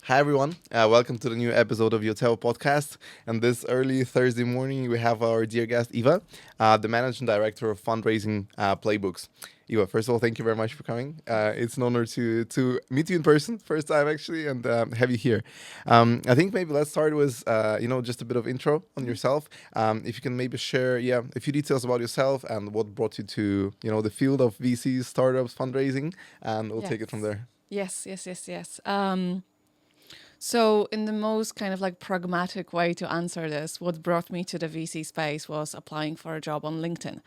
Hi everyone, welcome to the new episode of Yotewo podcast. And this early Thursday morning, we have our dear guest Eva, the managing director of Fundraising Playbooks. Eva, first of all, thank you very much for coming. It's an honor to meet you in person, first time actually, and have you here. I think maybe let's start with just a bit of intro on yourself. If you can maybe share a few details about yourself and what brought you to the field of VCs, startups, fundraising, and we'll take it from there. Yes. So in the most kind of like pragmatic way to answer this, what brought me to the VC space was applying for a job on LinkedIn.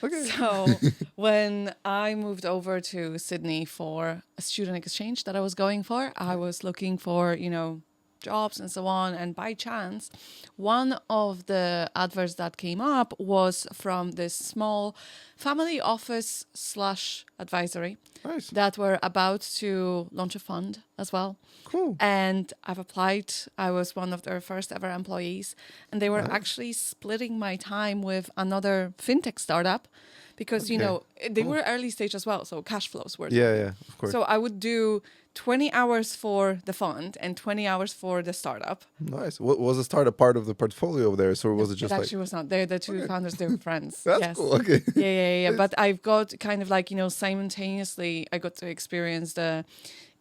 Okay. So when I moved over to Sydney for a student exchange that I was going for, I was looking for, jobs and so on. And by chance, one of the adverts that came up was from this small family office / advisory Nice. that were about to launch a fund as well. Cool. And I've applied. I was one of their first ever employees. And they were Nice. actually splitting my time with another fintech startup because, they were early stage as well. So cash flows were. Yeah, of course. So I would do 20 hours for the fund and 20 hours for the startup. Nice. Was the startup part of the portfolio there, or was it just It like? actually was not. They're the two founders, they were friends. That's Yes. cool. Okay. Yeah. But I've got kind of like, simultaneously, I got to experience the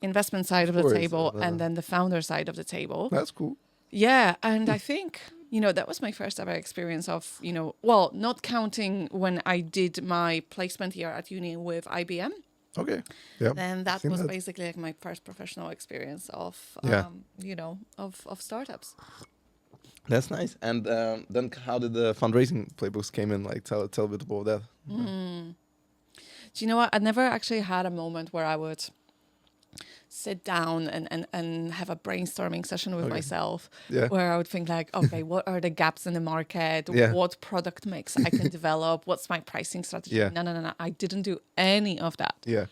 investment side of the course, table and then the founder side of the table. That's cool. Yeah. And I think, that was my first ever experience of, not counting when I did my placement year at uni with IBM. Okay. Yeah. Then that Seen was that. basically like my first professional experience of, Yeah. of startups. That's nice. And then how did the fundraising playbooks came in? Like tell a bit about that. Do you know what? I never actually had a moment where I would sit down and have a brainstorming session with myself Yeah. where I would think like, okay, what are the gaps in the market? Yeah. What product mix I can develop? What's my pricing strategy? Yeah. No. I didn't do any of that. Yeah.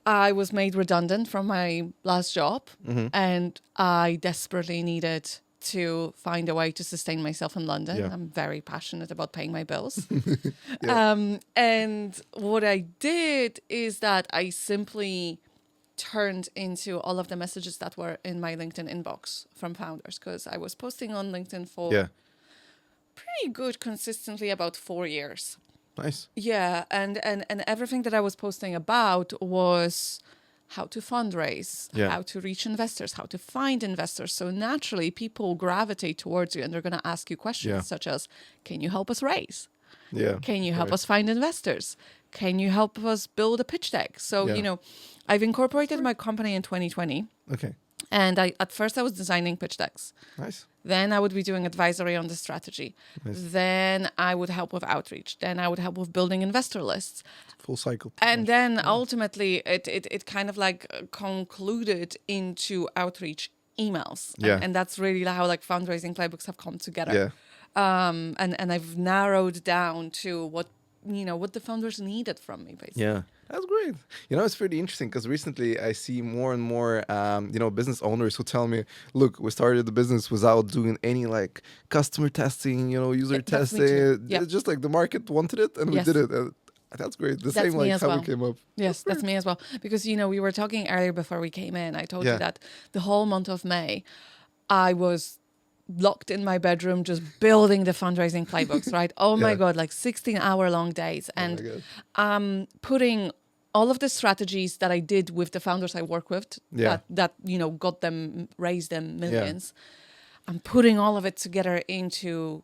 I was made redundant from my last job and I desperately needed to find a way to sustain myself in London. Yeah. I'm very passionate about paying my bills. Yeah. And what I did is that I simply turned into all of the messages that were in my LinkedIn inbox from founders because I was posting on LinkedIn for Yeah. pretty good consistently about 4 years. Nice. Yeah, and everything that I was posting about was how to fundraise, Yeah. how to reach investors, how to find investors. So naturally, people gravitate towards you and they're going to ask you questions Yeah. such as, can you help us raise? Yeah. Can you help Right. us find investors? Can you help us build a pitch deck? So, Yeah. I've incorporated my company in 2020. Okay. And at first I was designing pitch decks. Nice. Then I would be doing advisory on the strategy. Nice. Then I would help with outreach. Then I would help with building investor lists. Full cycle. And then ultimately it kind of like concluded into outreach emails. Yeah. And that's really how like fundraising playbooks have come together. Yeah. And I've narrowed down to what the founders needed from me, basically. Yeah. That's great. It's pretty interesting because recently I see more and more, business owners who tell me, look, we started the business without doing any like customer testing, user Yeah, that's me testing. too. Yeah. It's just like the market wanted it and Yes. we did it. And that's great. The That's same me like as how well. we came up. Yes, that's me as well. Because, we were talking earlier before we came in. I told Yeah. you that the whole month of May, I was locked in my bedroom just building the fundraising playbooks, right? Oh my Yeah. God, like 16-hour-long days. Oh my And God. putting all of the strategies that I did with the founders I work with Yeah. that got them, raised them millions. I'm putting all of it together into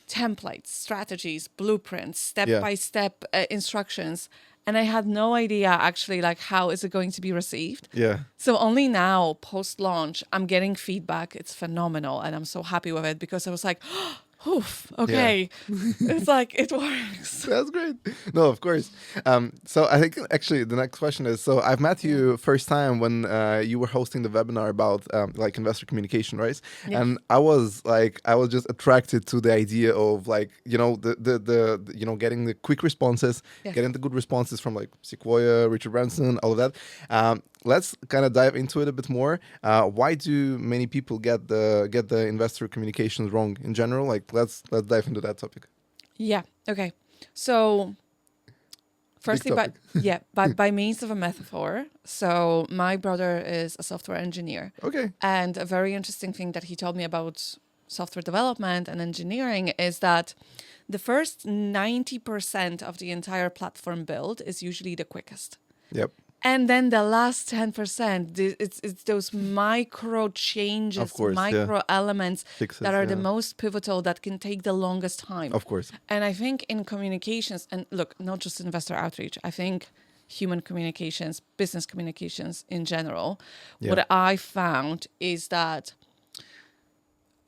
templates, strategies, blueprints, step-by-step instructions. And I had no idea actually like how is it going to be received. Yeah. So only now, post-launch, I'm getting feedback. It's phenomenal. And I'm so happy with it because I was like, oof, okay. It's like, it works. That's great. No, of course. So I think actually the next question is, so I've met you first time when you were hosting the webinar about like investor communication, right? Yeah. And I was just attracted to the idea of like, the getting the quick responses, Yeah. getting the good responses from like Sequoia, Richard Branson, all of that. Let's kind of dive into it a bit more. Why do many people get the investor communications wrong in general? Like let's dive into that topic. Yeah. Okay. So Firstly, topic. by means of a metaphor. So my brother is a software engineer. Okay. And a very interesting thing that he told me about software development and engineering is that the first 90% of the entire platform build is usually the quickest. Yep. And then the last 10%, it's those micro changes, Of course, micro elements Fixes, that are the yeah. most pivotal that can take the longest time. Of course. And I think in communications, and look, not just investor outreach, I think human communications, business communications in general, Yeah. what I found is that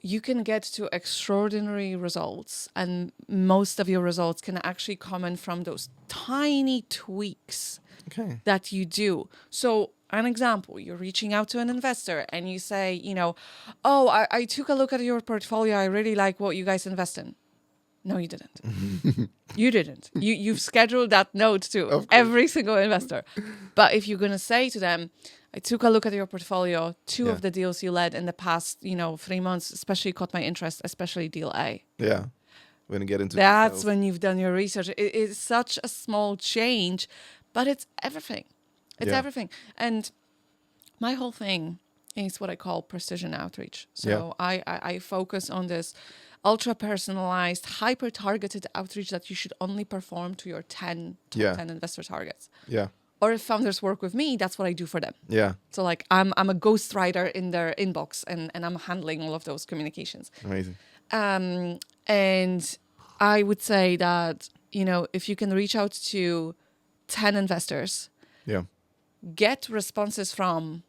you can get to extraordinary results, and most of your results can actually come in from those tiny tweaks Okay. that you do. So an example, you're reaching out to an investor and you say, oh, I took a look at your portfolio. I really like what you guys invest in. No, you didn't. You didn't. You've scheduled that note to every single investor. But if you're going to say to them, I took a look at your portfolio, two of the deals you led in the past, 3 months, especially caught my interest, especially deal A. Yeah. We're going to get into That's details. when you've done your research. It's such a small change, but it's everything. It's everything. And my whole thing is what I call precision outreach. So I focus on this ultra personalized, hyper targeted outreach that you should only perform to your 10 investor targets. Yeah. Or if founders work with me, that's what I do for them. Yeah. So like I'm a ghostwriter in their inbox and I'm handling all of those communications. Amazing. And I would say that, if you can reach out to 10 investors, Yeah. get responses from,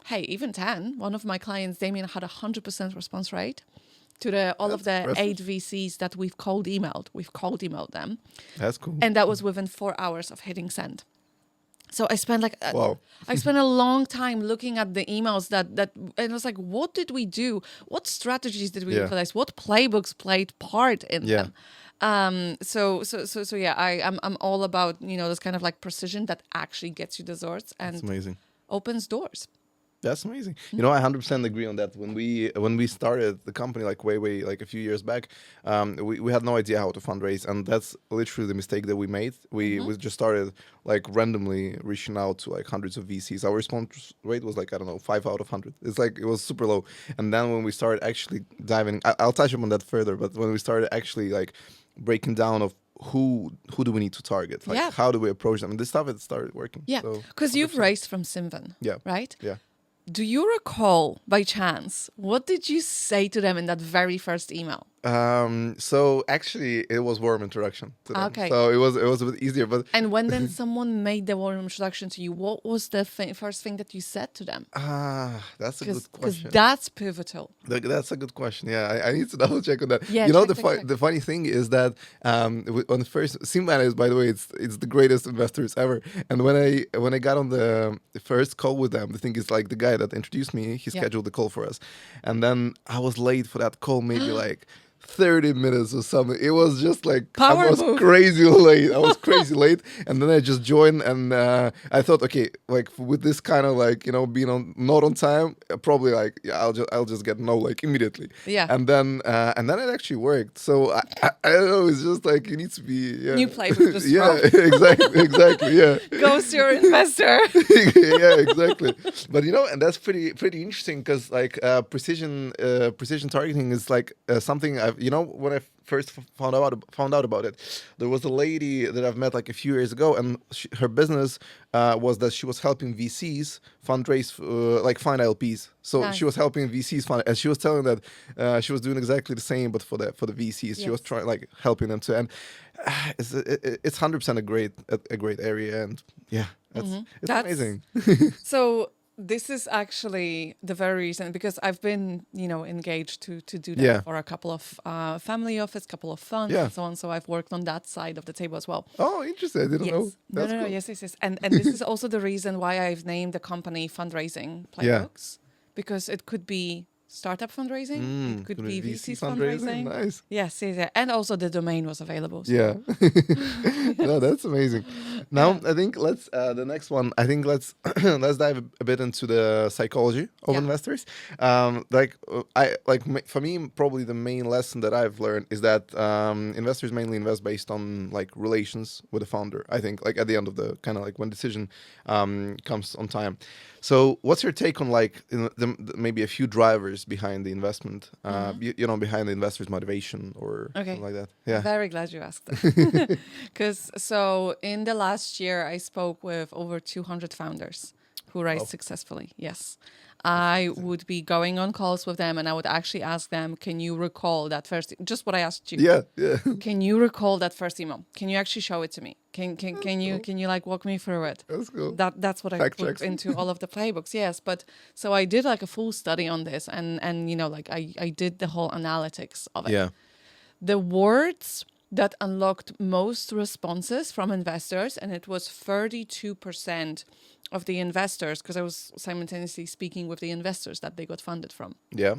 hey, even 10. One of my clients, Damien, had 100% response rate to all of the impressive. 8 VCs that we've cold emailed. We've cold emailed them. That's cool. And that was within 4 hours of hitting send. So I spent Wow. I spent a long time looking at the emails that and I was like, what did we do? What strategies did we utilize? What playbooks played part in them? So yeah, I'm all about, this kind of like precision that actually gets you the results and That's amazing. opens doors. That's amazing. I 100% agree on that. When we started the company, like way like a few years back, we had no idea how to fundraise, and that's literally the mistake that we made. We just started like randomly reaching out to like hundreds of VCs. Our response rate was like, I don't know, 5 out of 100. It's like, it was super low. And then when we started actually diving, I'll touch upon that further, but when we started actually like breaking down of who do we need to target, like how do we approach them, and this stuff, it started working. Yeah, because you've raised from Simvan, right? Yeah. Do you recall, by chance, what did you say to them in that very first email? So actually, it was warm introduction to them. Okay. So it was a bit easier, but And when then someone made the warm introduction to you, what was the first thing that you said to them? That's a good question. Because that's pivotal. That's a good question. Yeah, I need to double check on that. Yeah, check. The funny thing is that on the first, Simban is, by the way, it's the greatest investors ever. And when I got on the first call with them, the thing is, like, the guy that introduced me, he scheduled the call for us, and then I was late for that call, maybe like 30 minutes or something. It was just like Power I was move. crazy late. I was crazy late, and then I just joined, and I thought, okay, like with this kind of like being not on time, probably like I'll just get no like immediately. Yeah. And then it actually worked. So I don't know. It's just like you need to be New playbook just exactly yeah. Goes to your investor. Yeah, exactly. But and that's pretty interesting, because like precision targeting is like something I've when I first found out about it, there was a lady that I've met like a few years ago, and her business was that she was helping VCs fundraise, like find LPs. So Nice. she was helping VCs fund, and she was telling that she was doing exactly the same, but for the VCs, she was trying like helping them to, and it's 100% a great area, and it's amazing. So this is actually the very reason, because I've been, engaged to do that for a couple of family office, couple of funds, and so on. So I've worked on that side of the table as well. Oh, interesting. I didn't know. That's No. cool. Yes. And this is also the reason why I've named the company Fundraising Playbooks, because it could be startup fundraising. It could be VC VC's fundraising. Nice. Yes, yes, yeah. And also the domain was available. So. Yeah. No, that's amazing. Now Yeah. I think let's the next one. I think let's let's dive a bit into the psychology of Yeah. investors. For me, probably the main lesson that I've learned is that investors mainly invest based on like relations with the founder. I think like at the end of the kind of like when decision comes on time. So, what's your take on like maybe a few drivers behind the investment? Behind the investor's motivation or something like that. Yeah. Very glad you asked that. Because so in the last year, I spoke with over 200 founders who raised successfully. Yes. I would be going on calls with them and I would actually ask them, can you recall that first, just what I asked you. Yeah, yeah. Can you recall that first email? Can you actually show it to me? Can you like walk me through it? That's cool. That's what I Fact put checks. into all of the playbooks. Yes, but so I did like a full study on this and like I did the whole analytics of it. Yeah. The words that unlocked most responses from investors, and it was 32% of the investors, because I was simultaneously speaking with the investors that they got funded from. Yeah.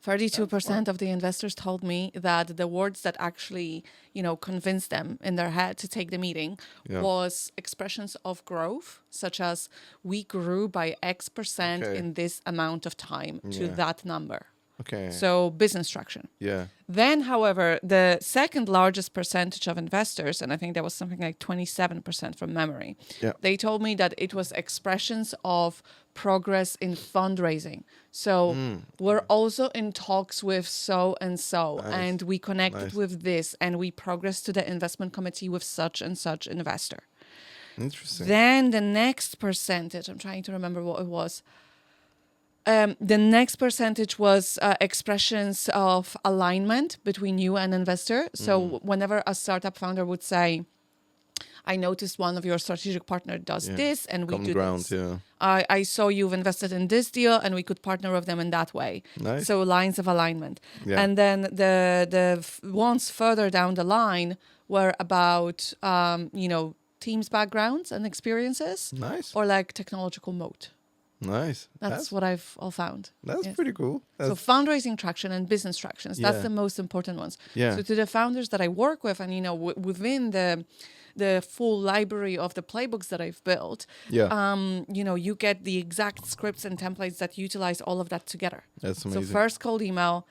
32% of the investors told me that the words that actually, convinced them in their head to take the meeting was expressions of growth, such as we grew by X% in this amount of time to that number. Okay. So business traction. Yeah. Then, however, the second largest percentage of investors, and I think that was something like 27% from memory, they told me that it was expressions of progress in fundraising. So we're also in talks with so-and-so, and we connected with this, and we progressed to the investment committee with such and such investor. Interesting. Then the next percentage, I'm trying to remember what it was. The next percentage was expressions of alignment between you and investor. So whenever a startup founder would say, I noticed one of your strategic partner does this and we Common do ground, this. yeah. I saw you've invested in this deal and we could partner with them in that way. Nice. So lines of alignment. Yeah. And then the ones further down the line were about, teams' backgrounds and experiences. Nice. Or like technological moat. Nice. That's what I've all found. That's pretty cool. So fundraising traction and business tractions, that's the most important ones. Yeah. So to the founders that I work with and, within the full library of the playbooks that I've built, you get the exact scripts and templates that utilize all of that together. That's amazing. So first cold email,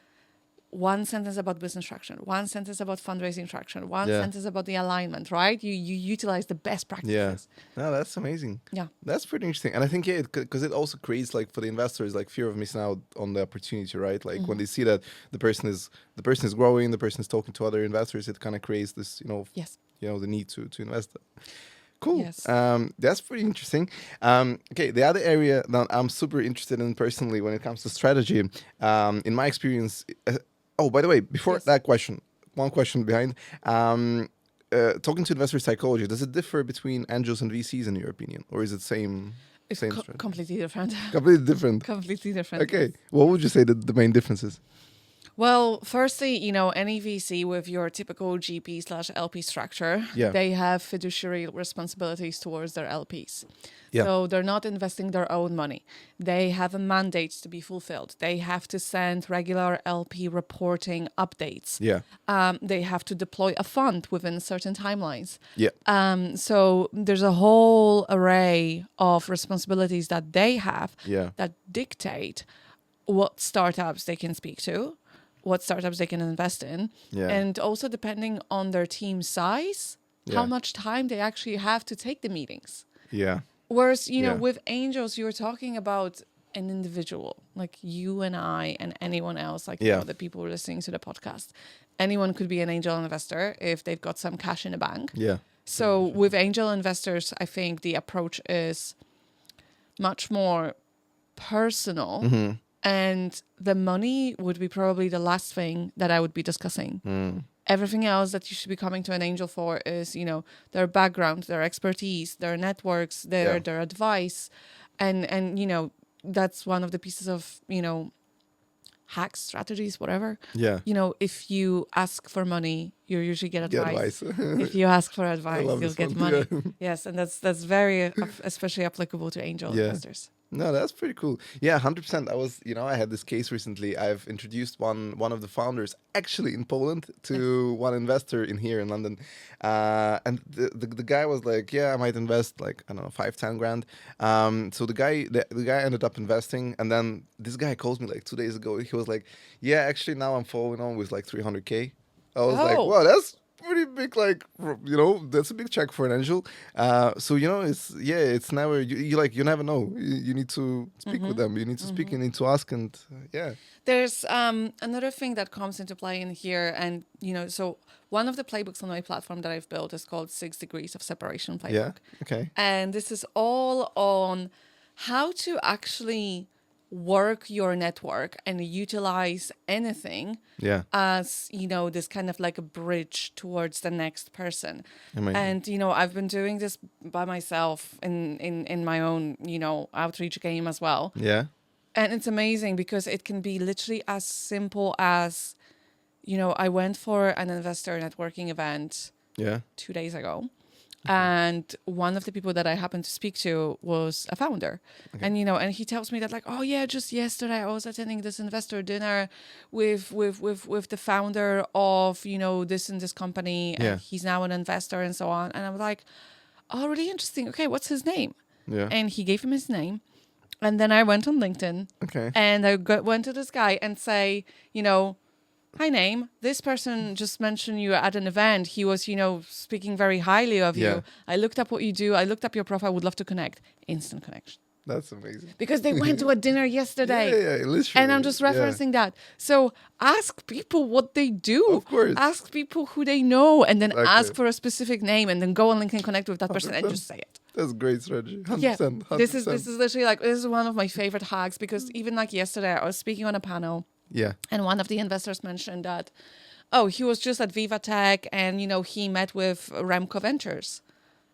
one sentence about business traction, one sentence about fundraising traction, one sentence about the alignment, right? You utilize the best practices. Yeah. No, that's amazing. Yeah. That's pretty interesting. And I think, because it also creates, like, for the investors, like, fear of missing out on the opportunity, right? Like, when they see that the person is growing, the person is talking to other investors, it kind of creates this, the need to invest. Cool. Yes. That's pretty interesting. Okay, the other area that I'm super interested in personally when it comes to strategy, in my experience... by the way, before that question, one question behind. Talking to investor psychology, does it differ between angels and VCs in your opinion? Or is it same strategy? Completely different. Completely different. Completely different. Okay. What would you say the main differences? Well, firstly, any VC with your typical GP/LP structure, they have fiduciary responsibilities towards their LPs. Yeah. So they're not investing their own money. They have a mandate to be fulfilled. They have to send regular LP reporting updates. Yeah. They have to deploy a fund within certain timelines. Yeah. So there's a whole array of responsibilities that they have that dictate what startups they can speak to, what startups they can invest in, and also depending on their team size, how much time they actually have to take the meetings. Yeah. Whereas, with angels, you're talking about an individual, like you and I and anyone else, like the people who are listening to the podcast. Anyone could be an angel investor if they've got some cash in the bank. Yeah. So with angel investors, I think the approach is much more personal. Mm-hmm. And the money would be probably the last thing that I would be discussing. Everything else that you should be coming to an angel for is, their background, their expertise, their networks, their advice. And that's one of the pieces of, hacks, strategies, whatever. Yeah. If you ask for money, you usually get advice. Get advice. If you ask for advice, you'll get money. Yeah. Yes, and that's very especially applicable to angel investors. No, that's pretty cool. Yeah, 100%. I had this case recently. I've introduced one of the founders actually in Poland Yes. to one investor in here in London. And the guy was like, yeah, I might invest like, I don't know, 5, 10 grand. So the guy ended up investing. And then this guy calls me like 2 days ago. He was like, yeah, actually now I'm following on with like 300K. I was like, Oh. wow, that's pretty big, like, that's a big check for an angel. So it's never you never know. You need to speak with them. You need to speak. You need to ask, and yeah, There's another thing that comes into play in here, and so one of the playbooks on my platform that I've built is called 6 Degrees of Separation Playbook. yeah, okay, And this is all on how to actually work your network and utilize anything yeah, as, this kind of like a bridge towards the next person. amazing. And, I've been doing this by myself in my own, outreach game as well. Yeah, And it's amazing because it can be literally as simple as, I went for an investor networking event yeah, 2 days ago. And one of the people that I happened to speak to was a founder. Okay. And, and he tells me that like, oh yeah, just yesterday I was attending this investor dinner with the founder of, this and this company. And Yeah. he's now an investor and so on. And I'm like, oh, really interesting. Okay, what's his name? yeah. And he gave him his name. And then I went on LinkedIn Okay. and I went to this guy and say, hi, name. This person just mentioned you at an event. He was, speaking very highly of Yeah. you. I looked up what you do. I looked up your profile. Would love to connect. Instant connection. That's amazing. Because they went to a dinner yesterday. Yeah, literally. And I'm just referencing that. So ask people what they do. Of course. Ask people who they know and then Exactly. ask for a specific name and then go on LinkedIn, connect with that person and 100%. just say it. That's great strategy. 100%. Yeah, 100%. this is literally like, this is one of my favorite hacks because even like yesterday I was speaking on a panel Yeah. and one of the investors mentioned that, oh, he was just at Viva Tech and, he met with Remco Ventures.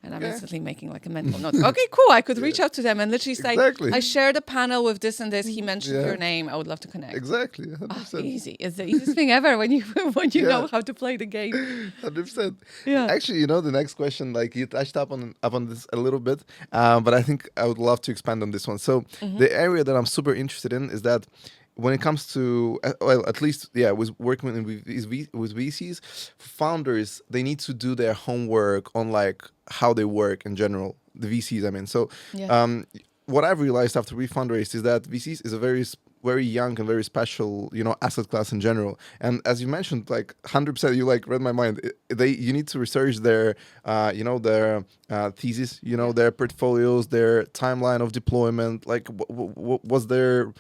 And I'm Yeah. instantly making like a mental note. Okay, cool. I could reach out to them and literally say, Exactly. I shared a panel with this and this. He mentioned Yeah. your name. I would love to connect. Exactly. Ah, 100%. easy. It's the easiest thing ever when you Yeah. know how to play the game. 100%. Yeah. Actually, the next question, like you touched upon this a little bit, but I think I would love to expand on this one. So the area that I'm super interested in is that when it comes to, at least, with working with VCs, founders, they need to do their homework on like how they work in general. The VCs, I mean. So, Yeah. what I've realized after we fundraised is that VCs is a very young and very special, asset class in general. And as you mentioned, like 100%, you like read my mind. You need to research their, their thesis, their portfolios, their timeline of deployment. Like, what was their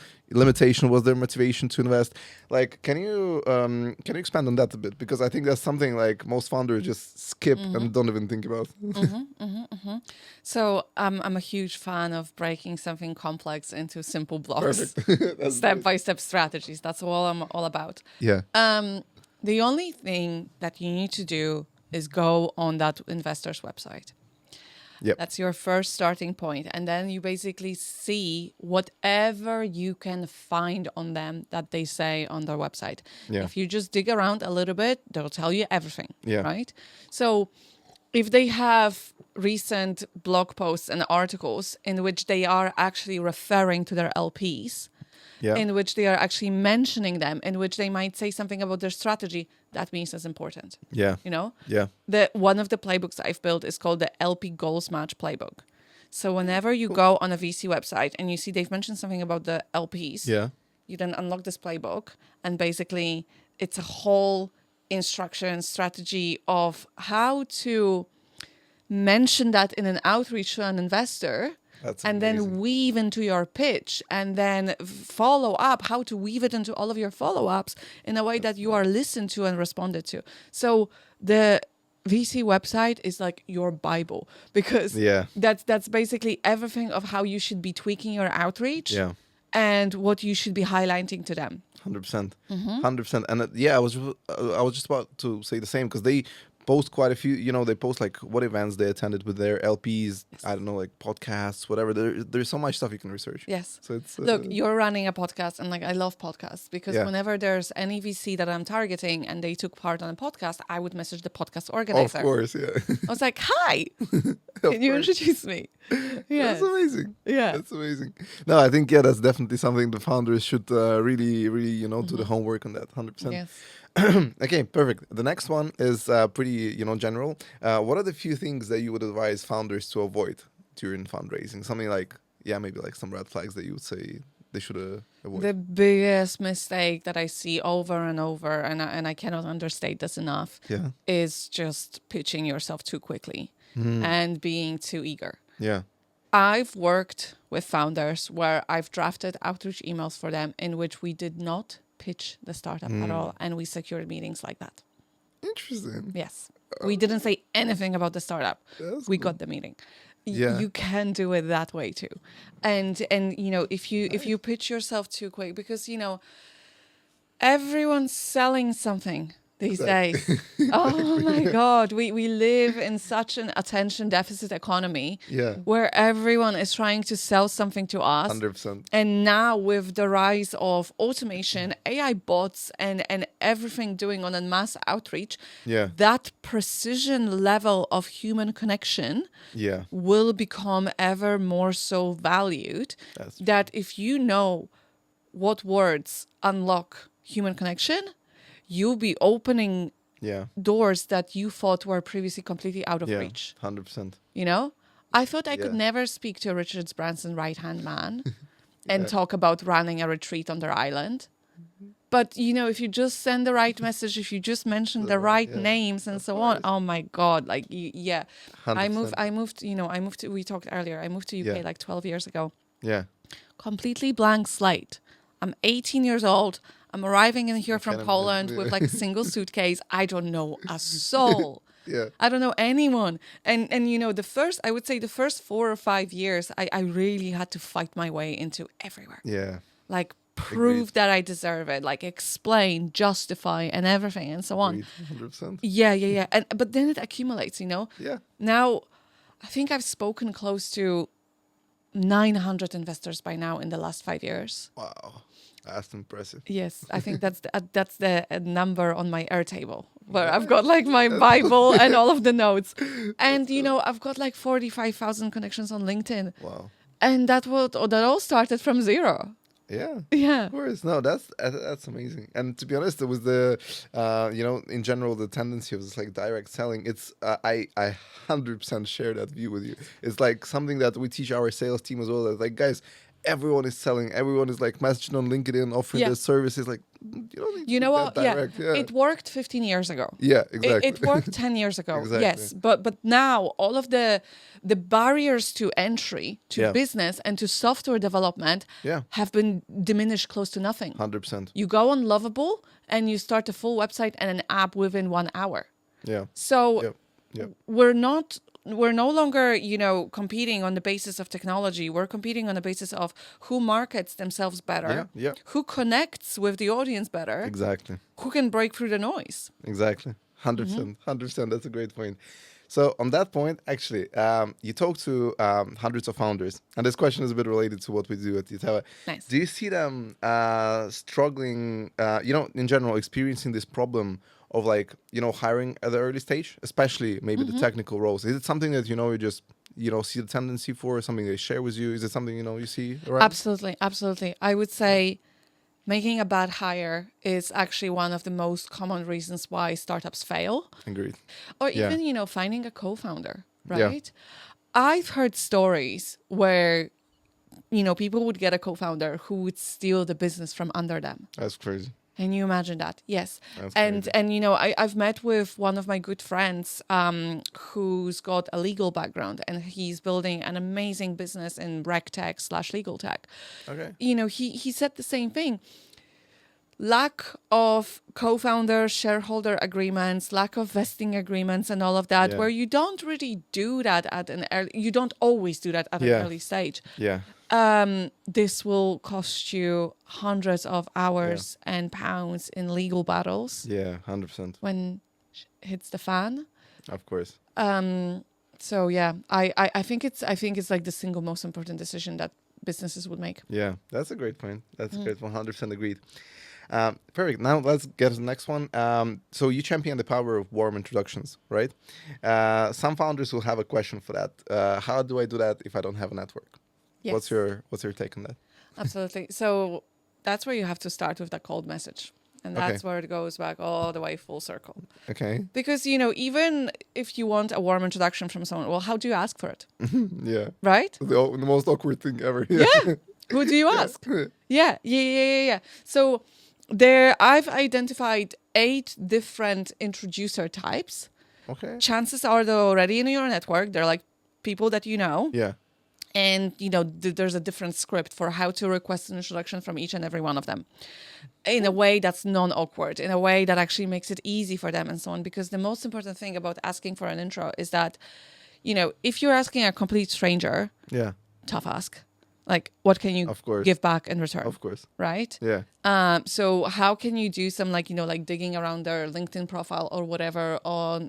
limitation? Was their motivation to invest? Like, can you expand on that a bit? Because I think that's something like most founders just skip and don't even think about. So I'm a huge fan of breaking something complex into simple blocks. Perfect. That's Step-by-step strategies. That's all I'm all about. Yeah. The only thing that you need to do is go on that investor's website. Yep. That's your first starting point. And then you basically see whatever you can find on them that they say on their website. Yeah. If you just dig around a little bit, they'll tell you everything. Yeah. Right? So if they have recent blog posts and articles in which they are actually referring to their LPs, Yeah. in which they are actually mentioning them, in which they might say something about their strategy, that means it's important. Yeah. Yeah. One of the playbooks I've built is called the LP Goals Match Playbook. So whenever you go on a VC website and you see they've mentioned something about the LPs, Yeah. you then unlock this playbook, and basically it's a whole instruction strategy of how to mention that in an outreach to an investor. That's And amazing. then weave into your pitch and then follow up, how to weave it into all of your follow-ups in a way that you are listened to and responded to. So the VC website is like your Bible because Yeah. that's basically everything of how you should be tweaking your outreach Yeah. and what you should be highlighting to them. 100%. 100%. And I was just about to say the same because they post quite a few. They post like what events they attended with their LPs. I don't know, like podcasts, whatever. There's so much stuff you can research. Yes. So it's Look, you're running a podcast, and like I love podcasts because Yeah. whenever there's any VC that I'm targeting and they took part on a podcast, I would message the podcast of organizer. course, yeah. I was like, "Hi, Of can you course. introduce me?" Yes. That's amazing. Yeah. That's amazing. No, I think that's definitely something the founders should really, really, do the homework on that. 100%. Yes. Okay, perfect. The next one is pretty, general. What are the few things that you would advise founders to avoid during fundraising? Something like, maybe like some red flags that you would say they should avoid. The biggest mistake that I see over and over, and I cannot understate this enough, Yeah. is just pitching yourself too quickly and being too eager. Yeah. I've worked with founders where I've drafted outreach emails for them in which we did not pitch the startup at all, and we secured meetings like that. Interesting. Yes. We didn't say anything about the startup. That's We cool. got the meeting. Yeah. You can do it that way too. And if you pitch yourself too quick, because everyone's selling something these days. Oh my God. We live in such an attention deficit economy Yeah. where everyone is trying to sell something to us. 100%. And now with the rise of automation, AI bots and everything doing on a mass outreach, Yeah. that precision level of human connection Yeah. will become ever more so valued. That's That if you know what words unlock human connection, you'll be opening Yeah. doors that you thought were previously completely out of Yeah. reach. 100%. I thought I could Yeah. never speak to Richard Branson's right-hand man and talk about running a retreat on their island. But, if you just send the right message, if you just mention the right names and so on, oh my God, like, yeah. 100%. I moved to, we talked earlier, I moved to UK Yeah. like 12 years ago. Yeah. Completely blank slate. I'm 18 years old. I'm arriving in here from can Poland imagine. with like a single suitcase. I don't know a soul. Yeah. I don't know anyone. And I would say the first 4 or 5 years, I really had to fight my way into everywhere. Yeah. Like prove that I deserve it, like explain, justify and everything and so on. Agreed. 100%. Yeah. But then it accumulates, Yeah. Now, I think I've spoken close to 900 investors by now in the last 5 years. Wow. That's impressive. Yes, I think that's the number on my Airtable where I've got like my Bible and all of the notes, and I've got like 45,000 connections on LinkedIn, Wow. and that all started from zero. Yeah. Yeah. Of course. No, that's amazing. And to be honest, it was the, in general, the tendency of this like direct selling. It's I 100% share that view with you. It's like something that we teach our sales team as well. That like, guys, everyone is selling. Everyone is like messaging on LinkedIn, offering their services. Like, you don't need to be what? that direct. Yeah. It worked 15 years ago. Yeah, exactly. It worked 10 years ago. Exactly. Yes, but now all of the barriers to entry to Yeah. business and to software development Yeah. have been diminished close to nothing. 100%. You go on Lovable and you start a full website and an app within 1 hour. Yeah. So Yep. Yep. we're no longer, competing on the basis of technology. We're competing on the basis of who markets themselves better, Yeah. who connects with the audience better, Exactly. who can break through the noise. Exactly. 100%. 100%. That's a great point. So on that point, actually, you talk to hundreds of founders, and this question is a bit related to what we do at Yotewo. Nice. Do you see them struggling, in general, experiencing this problem of like, hiring at the early stage, especially maybe the technical roles? Is it something that, you just, see the tendency for, something they share with you? Is it something, you see around? Absolutely. I would say making a bad hire is actually one of the most common reasons why startups fail. Agreed. Or Yeah. even, finding a co-founder, Yeah. right? I've heard stories where, people would get a co-founder who would steal the business from under them. That's crazy. Can you imagine that? Yes. That's And crazy. I've met with one of my good friends who's got a legal background, and he's building an amazing business in RegTech/legal tech. Okay. He said the same thing. Lack of co-founder shareholder agreements, lack of vesting agreements and all of that, Yeah. where you don't really do that you don't always do that at an Yeah. early stage. Yeah. This will cost you hundreds of hours and pounds in legal battles Yeah. 100%. when hits the fan. Of course. So yeah, I think it's like the single most important decision that businesses would make. Yeah, that's a great point. That's a great 100% agreed. Perfect. Now let's get to the next one. So you champion the power of warm introductions, right? Some founders will have a question for that. How do I do that if I don't have a network? Yes. What's your take on that? Absolutely. So that's where you have to start with that cold message. And that's where it goes back all the way full circle. Okay. Because, even if you want a warm introduction from someone, well, how do you ask for it? Yeah. Right? The most awkward thing ever. Yeah. Who do you ask? Yeah. So I've identified 8 different introducer types. Okay. Chances are they're already in your network. They're like people that you know. Yeah. And, there's a different script for how to request an introduction from each and every one of them in a way that's non-awkward, in a way that actually makes it easy for them and so on. Because the most important thing about asking for an intro is that, if you're asking a complete stranger, Yeah. tough ask. Like, what can you Of course. give back in return? Of course. Right? Yeah. So how can you do some like digging around their LinkedIn profile or whatever on,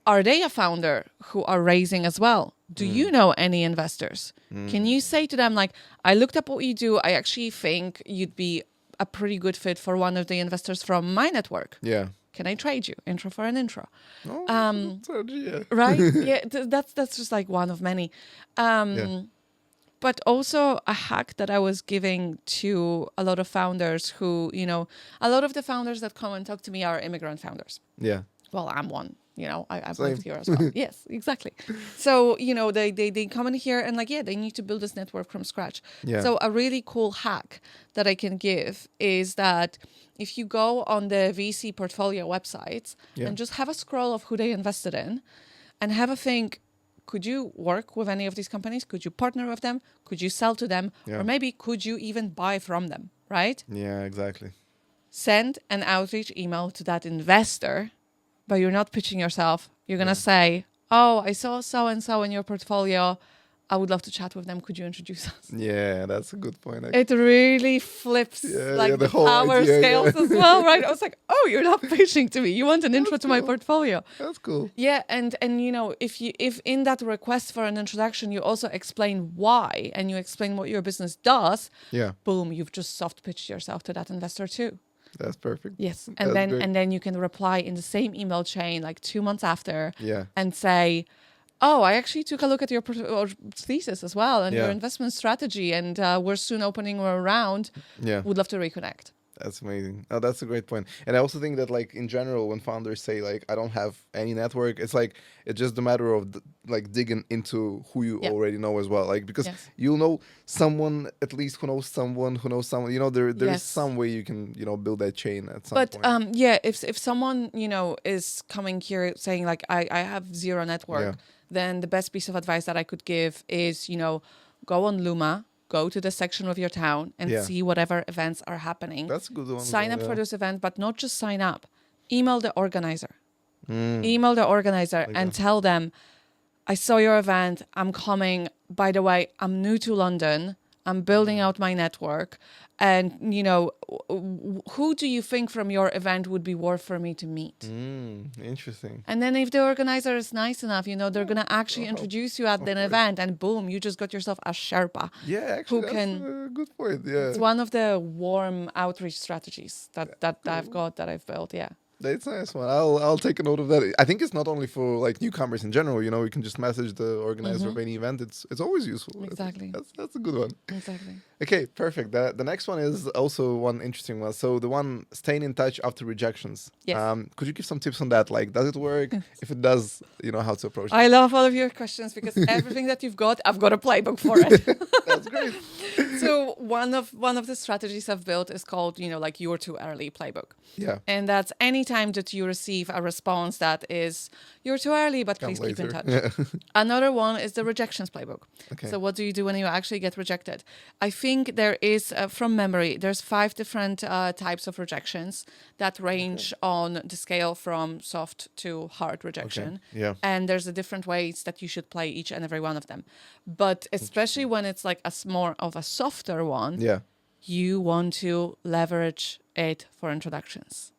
are they a founder who are raising as well? Do you know any investors? Can you say to them, like, I looked up what you do. I actually think you'd be a pretty good fit for one of the investors from my network. Yeah. Can I trade you? Intro for an intro. Oh, yeah. Right? Yeah, that's just like one of many. But also a hack that I was giving to a lot of founders who, a lot of the founders that come and talk to me are immigrant founders. Yeah. Well, I'm one. I've Same. lived here as well. Yes, exactly. So, they come in here and they need to build this network from scratch. Yeah. So a really cool hack that I can give is that if you go on the VC portfolio websites and just have a scroll of who they invested in and have a think, could you work with any of these companies? Could you partner with them? Could you sell to them? Yeah. Or maybe could you even buy from them, right? Yeah, exactly. Send an outreach email to that investor, but you're not pitching yourself. You're going to say, oh, I saw so-and-so in your portfolio. I would love to chat with them. Could you introduce us? Yeah, that's a good point. Actually. It really flips the whole power idea, scales as well, right? I was like, oh, you're not pitching to me. You want an intro to my portfolio. That's cool. Yeah, and if in that request for an introduction you also explain why and you explain what your business does, boom, you've just soft pitched yourself to that investor too. That's perfect. Yes, and then you can reply in the same email chain like 2 months after, and say, "Oh, I actually took a look at your thesis as well and your investment strategy, and we're soon opening a round. Would love to reconnect." That's amazing. Oh, that's a great point. And I also think that, like, in general, when founders say, like, I don't have any network, it's like, it's just a matter of, digging into who you already know as well. Like, because you'll know someone, at least, who knows someone who knows someone. There's some way you can, build that chain at some point. But, if someone, is coming here saying, like, I have zero network, then the best piece of advice that I could give is, go on Luma, go to the section of your town and see whatever events are happening. That's a good one. Sign up for this event, but not just sign up. Email the organizer. Email the organizer and tell them, I saw your event. I'm coming. By the way, I'm new to London. I'm building out my network. And, who do you think from your event would be worth for me to meet? Interesting. And then if the organizer is nice enough, they're going to actually introduce you at the event and boom, you just got yourself a Sherpa. Yeah, actually, that's a good point. Yeah. It's one of the warm outreach strategies that I've built. Yeah. That's a nice one. I'll take a note of that. I think it's not only for like newcomers in general. You can just message the organizer of any event. It's always useful. Exactly. That's a good one. Exactly. Okay, perfect. The next one is also one interesting one. So the one staying in touch after rejections. Yes. Could you give some tips on that? Like, does it work? If it does, how to approach it. I love all of your questions because everything that you've got, I've got a playbook for it. That's great. So one of the strategies I've built is called, you're too early playbook. Yeah. And that's anytime that you receive a response that is, you're too early, but please keep in touch. Yeah. Another one is the rejections playbook. Okay. So what do you do when you actually get rejected? I think there is, from memory, there's 5 different types of rejections that range on the scale from soft to hard rejection. Okay. Yeah. And there's a different ways that you should play each and every one of them. But especially when it's like more of a softer one, you want to leverage it for introductions.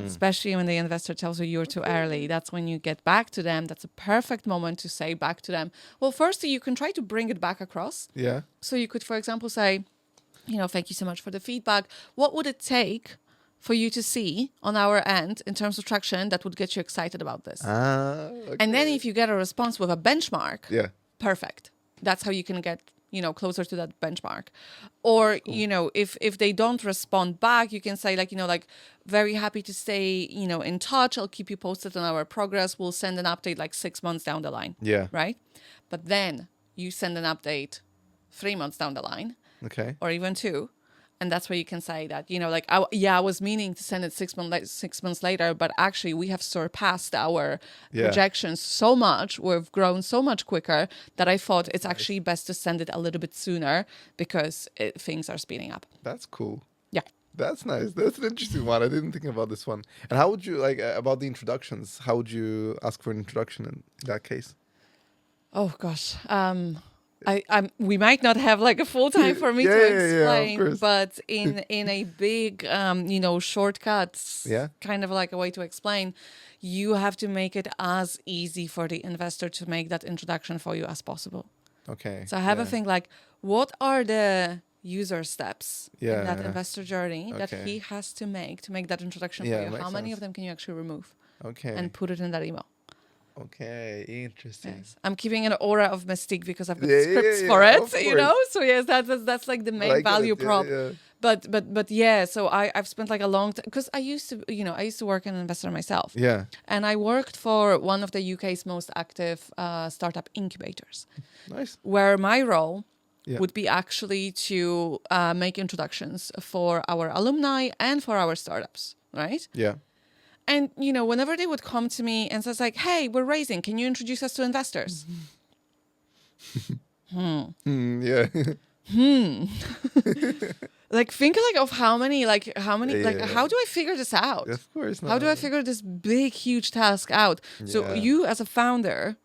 Especially when the investor tells you you're too early. That's when you get back to them. That's a perfect moment to say back to them. Well, first you can try to bring it back across. Yeah. So you could, for example, say, thank you so much for the feedback. What would it take for you to see on our end in terms of traction that would get you excited about this? Okay. And then if you get a response with a benchmark, Yeah. perfect. That's how you can get, closer to that benchmark. Or, if they don't respond back, you can say very happy to stay, in touch. I'll keep you posted on our progress. We'll send an update 6 months down the line. Yeah. Right? But then you send an update 3 months down the line. Okay. Or even 2. And that's where you can say that, I was meaning to send it 6 months later, but actually we have surpassed our projections so much. We've grown so much quicker that I thought it's actually best to send it a little bit sooner because things are speeding up. That's cool. Yeah. That's nice. That's an interesting one. I didn't think about this one. And how would you about the introductions? How would you ask for an introduction in that case? Oh gosh. We might not have a full time for me to explain, but in a big, shortcuts, kind of a way to explain, you have to make it as easy for the investor to make that introduction for you as possible. Okay. So I have a thing what are the user steps in that investor journey that he has to make that introduction for you? How many of them can you actually remove? Okay. And put it in that email. Okay, interesting. Yes. I'm keeping an aura of mystique because I've got scripts for it, So yes, that's the main value prop. Yeah. But yeah, so I've spent a long time because I used to work in an investor myself. Yeah. And I worked for one of the UK's most active startup incubators. Nice. Where my role would be actually to make introductions for our alumni and for our startups, right? Yeah. And, whenever they would come to me and says hey, we're raising, can you introduce us to investors? Yeah. Think of how many, how do I figure this out? Of course. How do I figure this big, huge task out? So you as a founder,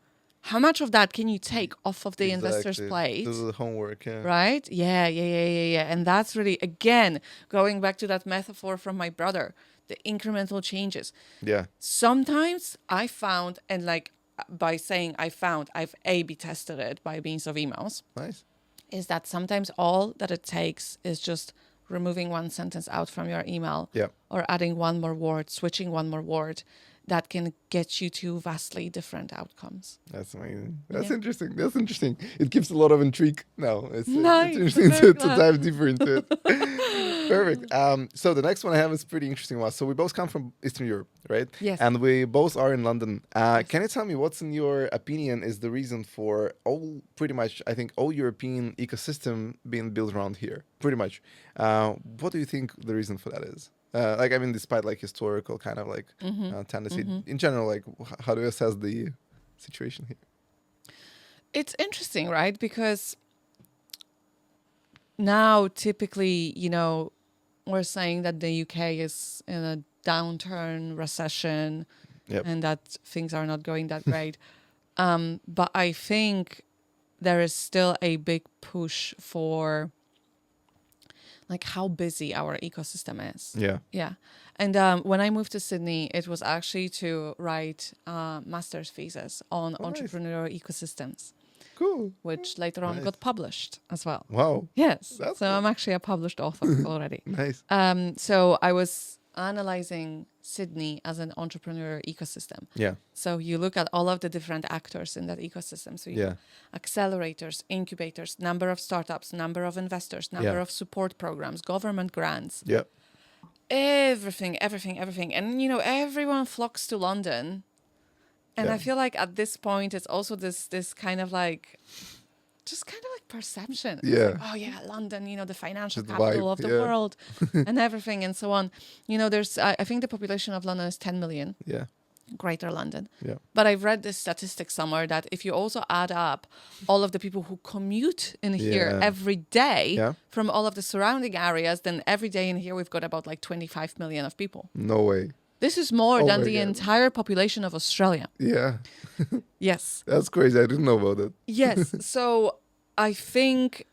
how much of that can you take off of the investor's plate? This is the homework, Right? Yeah. And that's really, again, going back to that metaphor from my brother, the incremental changes. Yeah. Sometimes I found, and by saying I found, I've A/B tested it by means of emails. Nice. Is that sometimes all that it takes is just removing one sentence out from your email or adding one more word, switching one more word that can get you to vastly different outcomes. That's amazing. That's interesting. That's interesting. It gives a lot of intrigue now. It's interesting to dive deeper into it. Perfect. So the next one I have is pretty interesting one. So we both come from Eastern Europe, right? Yes. And we both are in London. Can you tell me what's in your opinion is the reason for pretty much, I think, all European ecosystem being built around here? Pretty much. What do you think the reason for that is? Despite historical kind of tendency in general, how do you assess the situation here? It's interesting, right? Because now typically, we're saying that the UK is in a downturn, recession, and that things are not going that great. But I think there is still a big push for how busy our ecosystem is. Yeah. Yeah. And when I moved to Sydney, it was actually to write master's thesis on entrepreneurial ecosystems. Cool. Which later on got published as well. Wow. Yes. That's so I'm actually a published author already. Nice. So I was analyzing Sydney as an entrepreneurial ecosystem. Yeah. So you look at all of the different actors in that ecosystem. So you have accelerators, incubators, number of startups, number of investors, number of support programs, government grants. Yeah. Everything. And, everyone flocks to London. And I feel at this point, it's also this kind of perception. Yeah. London, the financial Just capital vibe, of the world and everything and so on. There's, I think the population of London is 10 million. Yeah. Greater London. Yeah. But I've read this statistic somewhere that if you also add up all of the people who commute in here every day from all of the surrounding areas, then every day in here we've got about 25 million of people. No way. This is more than the entire population of Australia. Yeah. Yes. That's crazy. I didn't know about that. Yes. So I think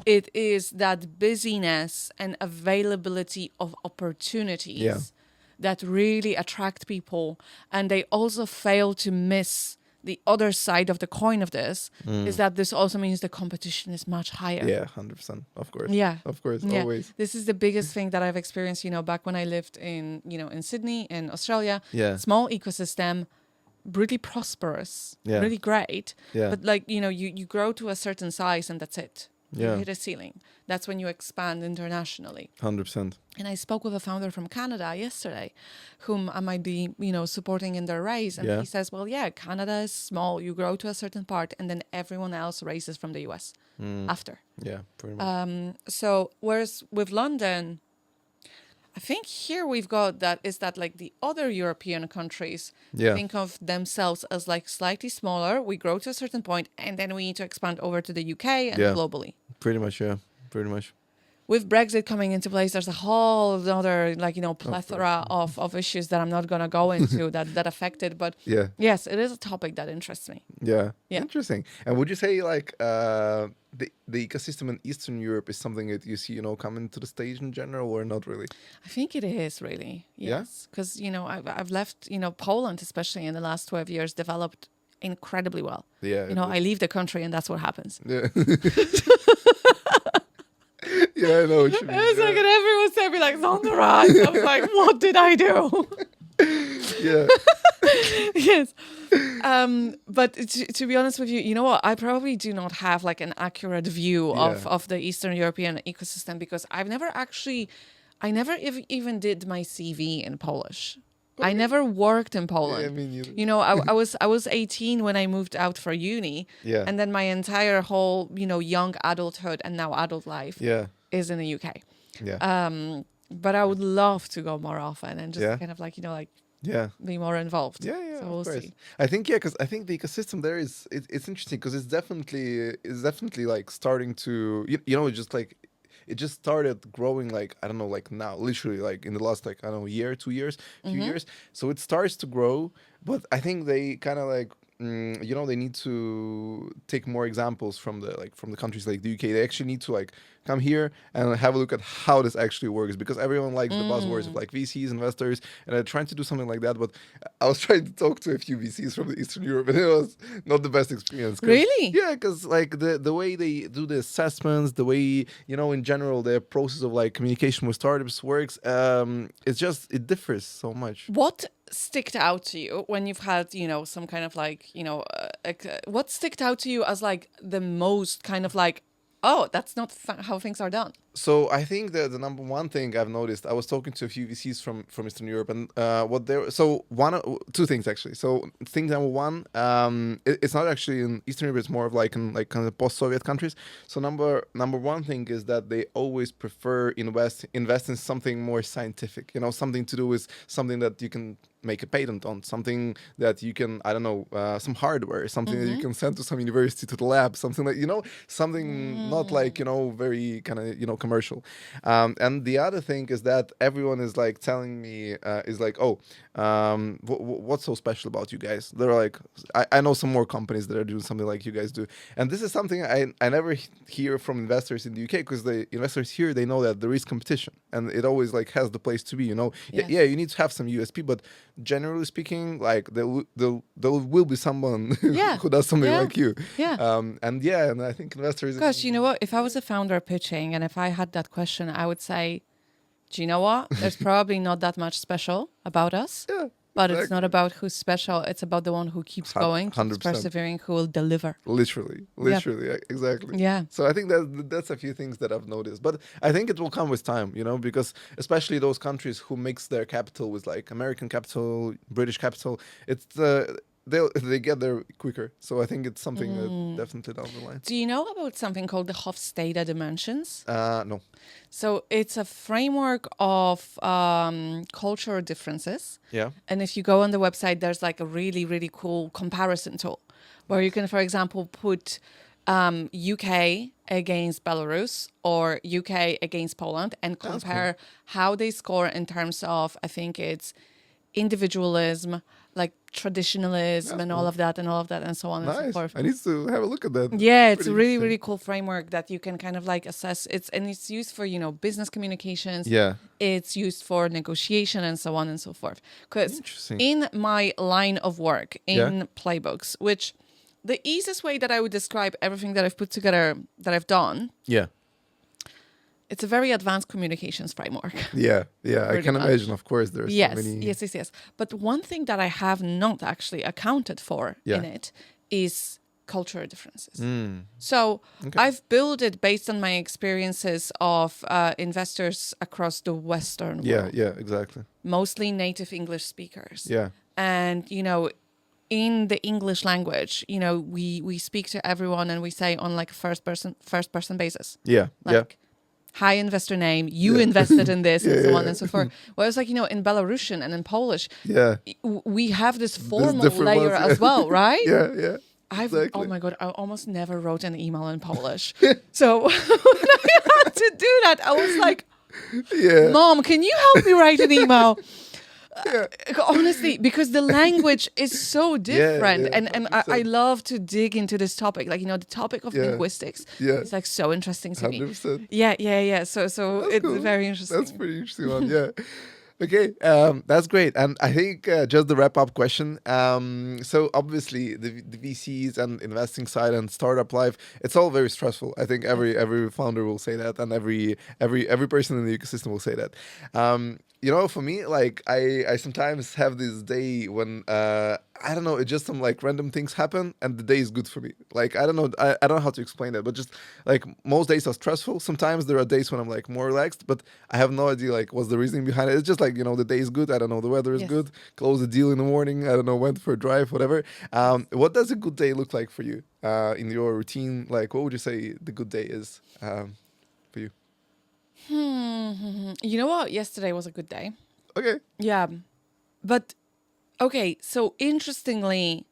it is that busyness and availability of opportunities Yeah. that really attract people. And they also fail to miss the other side of the coin of this, is that this also means the competition is much higher. Yeah, 100%. Of course. Yeah. Of course, Yeah. always. This is the biggest thing that I've experienced, back when I lived in Sydney, in Australia. Yeah. Small ecosystem, really prosperous, Yeah. really great. Yeah. But you grow to a certain size and that's it. You Yeah. hit a ceiling. That's when you expand internationally. 100%. And I spoke with a founder from Canada yesterday, whom I might be, supporting in their raise. And Yeah. he says, well, yeah, Canada is small. You grow to a certain part and then everyone else raises from the US after. Yeah, pretty much. So whereas with London, I think here we've got that like the other European countries Yeah. think of themselves as like slightly smaller. We grow to a certain point and then we need to expand over to the UK and Yeah. globally. Pretty much, yeah. Pretty much. With Brexit coming into place, there's a whole other plethora of issues that I'm not going to go into that affected. But Yeah. yes, it is a topic that interests me. Yeah. Yeah. Interesting. And would you say like the ecosystem in Eastern Europe is something that you see, coming to the stage in general, or not really? I think it is really, Yeah? yes. Because, I've left, Poland, especially in the last 12 years, developed incredibly well. Yeah. I leave the country and that's what happens. Yeah. Yeah, I know what you mean. It was yeah. like, and everyone said me like, it's on the rise. I was like, what did I do? Yeah. Yes. But to be honest with you, you know what? I probably do not have like an accurate view of the Eastern European ecosystem because I never even did my CV in Polish. I never worked in Poland. Yeah, me neither. I was 18 when I moved out for uni. Yeah. And then my entire whole, young adulthood and now adult life Yeah. is in the UK. Yeah. But I would love to go more often and just Yeah. kind of Yeah. be more involved. Yeah, yeah, So of we'll course. see. I think because I think the ecosystem there it's interesting because it's definitely like starting to it's just like it just started growing like I don't know like now literally like in the last like I don't know year 2 years few years, so it starts to grow, but I think they kind of like they need to take more examples from the countries like the UK. They actually need to like come here and have a look at how this actually works, because everyone likes the buzzwords of like VCs, investors, and they're trying to do something like that. But I was trying to talk to a few VCs from the Eastern Europe, and it was not the best experience. Really? Yeah, because like the way they do the assessments, the way in general the process of like communication with startups works, it differs so much. What sticked out to you when you've had, some kind of what sticked out to you as like the most kind of like, oh, that's not how things are done? So I think that the number one thing I've noticed, I was talking to a few VCs from Eastern Europe, and two things actually. So thing number one, it's not actually in Eastern Europe; it's more of like in like kind of post-Soviet countries. So number one thing is that they always prefer invest in something more scientific. Something to do with something that you can make a patent on, something that you can, I don't know, some hardware, something that you can send to some university, to the lab, something like, something not like, very kind of, commercial. And the other thing is that everyone is like telling me, is like, oh, what's so special about you guys? They're like, I know some more companies that are doing something like you guys do. And this is something I never hear from investors in the UK, because the investors here, they know that there is competition and it always like has the place to be, Yes. Yeah, you need to have some USP, but generally speaking, like there will be someone who does something like you. Yeah. And I think investors. Gosh, you know what? If I was a founder pitching and if I had that question, I would say, do you know what? There's probably not that much special about us. Yeah. But it's not about who's special. It's about the one who keeps going, keeps 100%. persevering, who will deliver. Literally, exactly. Yeah. So I think that's a few things that I've noticed, but I think it will come with time, because especially those countries who mix their capital with like American capital, British capital, it's they get there quicker. So I think it's something that definitely down the line. Do you know about something called the Hofstede dimensions? No. So it's a framework of cultural differences. Yeah. And if you go on the website, there's like a really, really cool comparison tool where you can, for example, put UK against Belarus or UK against Poland and compare how they score in terms of, I think it's individualism, like traditionalism and all of that and so on and so Nice. forth. I need to have a look at that. Yeah, it's Pretty a really, interesting. really cool framework that you can kind of like assess. It's used for, business communications. Yeah. It's used for negotiation and so on and so forth. Because Interesting. in my line of work, Yeah. in playbooks, which the easiest way that I would describe everything that I've put together, that I've done, Yeah. it's a very advanced communications framework. Yeah. Yeah. I Pretty can much. imagine, of course, there's so Yes, many. yes. But one thing that I have not actually accounted for Yeah. in it is cultural differences. Mm. So Okay. I've built it based on my experiences of investors across the Western Yeah. world, Yeah. Exactly. mostly native English speakers. Yeah. And, in the English language, we speak to everyone and we say on like a first person basis. Yeah. Yeah. Like, hi, investor name, you Yeah. invested in this, and Yeah, so yeah, on yeah. and so forth. Whereas, like, in Belarusian and in Polish, Yeah. we have this formal different layer ones, yeah. as well, right? Yeah. Yeah. Oh Exactly. my God, I almost never wrote an email in Polish. So when I had to do that, I was like, Yeah. Mom, can you help me write an email? Yeah. Honestly, because the language is so different. yeah, and I 100%. love to dig into this topic. Like, the topic of Yeah. linguistics Yeah. is like so interesting to me. 100%. Yeah. So That's it's cool. very interesting. That's pretty interesting one. Yeah. Okay, that's great. And I think just the wrap up question. So obviously the VCs and investing side and startup life, it's all very stressful. I think every founder will say that, and every person in the ecosystem will say that. For me, like I sometimes have this day when I don't know, it's just some like random things happen and the day is good for me. Like I don't know, I don't know how to explain that, but just like most days are stressful. Sometimes there are days when I'm like more relaxed, but I have no idea like what's the reasoning behind it. It's just like, the day is good. I don't know, the weather is Yes. good. Close the deal in the morning. I don't know, went for a drive, whatever. What does a good day look like for you in your routine? Like what would you say the good day is for you? You know what? Yesterday was a good day. Okay. Yeah. But okay, so interestingly,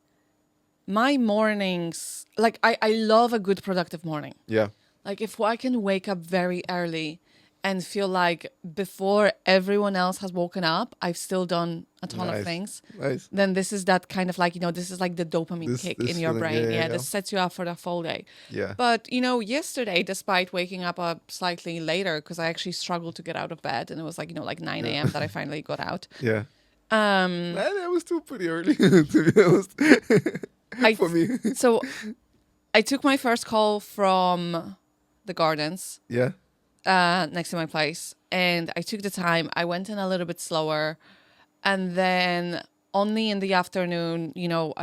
my mornings, like I love a good productive morning. Yeah. Like if I can wake up very early and feel like before everyone else has woken up, I've still done a ton of Nice. things. Nice. Then this is that kind of like, this is like the dopamine This- kick this in your feeling, brain. yeah. This sets you up for the full day. Yeah. But, yesterday, despite waking up slightly later, because I actually struggled to get out of bed, and it was like, like 9 a.m. that I finally got out. Yeah. Um, That was still pretty early, to be honest. For me. So I took my first call from the gardens Yeah. next to my place, and I took the time. I went in a little bit slower, and then only in the afternoon,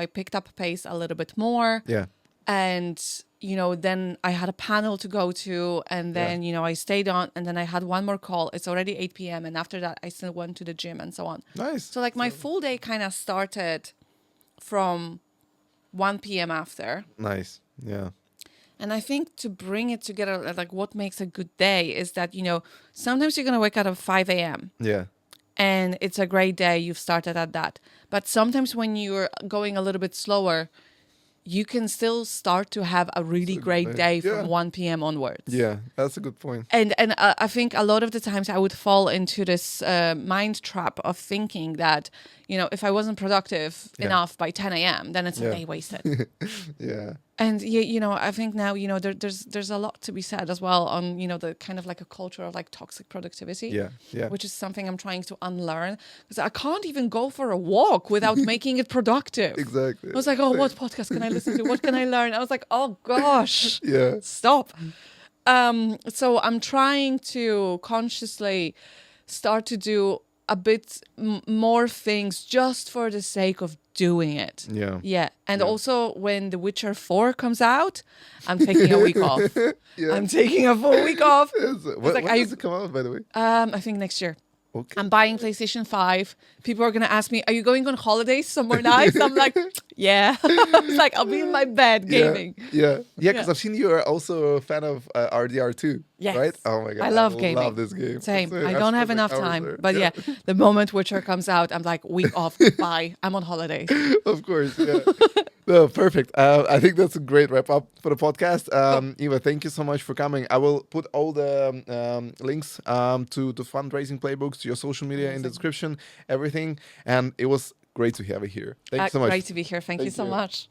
I picked up pace a little bit more. Yeah. And, then I had a panel to go to, and then, I stayed on, and then I had one more call. It's already 8 p.m. And after that, I still went to the gym and so on. Nice. So like my full day kind of started from 1 p.m. after. Nice. Yeah. And I think to bring it together, like what makes a good day is that, sometimes you're going to wake up at 5 a.m. Yeah. and it's a great day. You've started at that. But sometimes when you're going a little bit slower, you can still start to have a really great day Yeah. from 1 p.m. onwards. Yeah. That's a good point. And I think a lot of the times I would fall into this mind trap of thinking that, if I wasn't productive enough by 10 a.m., then it's a Yeah. day wasted. Yeah. And I think now, there's a lot to be said as well on, the kind of like a culture of like toxic productivity. Yeah. Yeah. Which is something I'm trying to unlearn, because I can't even go for a walk without making it productive. Exactly. I was like, oh, what podcast can I listen to? What can I learn? I was like, oh gosh, Yeah. stop. So I'm trying to consciously start to do a bit more things just for the sake of doing it. Yeah. Yeah. And also when The Witcher 4 comes out, I'm taking a week off. Yeah. I'm taking a full week off. When like, when I- does it come out, by the way? I think next year. Okay. I'm buying PlayStation 5. People are going to ask me, are you going on holidays somewhere nice? I'm like, yeah. It's like, I'll be in my bed gaming. Yeah. Yeah. Because Yeah. I've seen you are also a fan of RDR2. Yes. Right? Oh my God. I love gaming. love this game. Same. It's, I I've don't have spent, enough like, hours time. there. But yeah, the moment Witcher comes out, I'm like, week off, goodbye. I'm on holidays. Of course, yeah. No, perfect. I think that's a great wrap up for the podcast. Eva, thank you so much for coming. I will put all the links to Fundraising Playbooks, to your social media in the description, everything. And it was great to have you here. Thanks so much. Great to be here. Thank you Thank so you. much.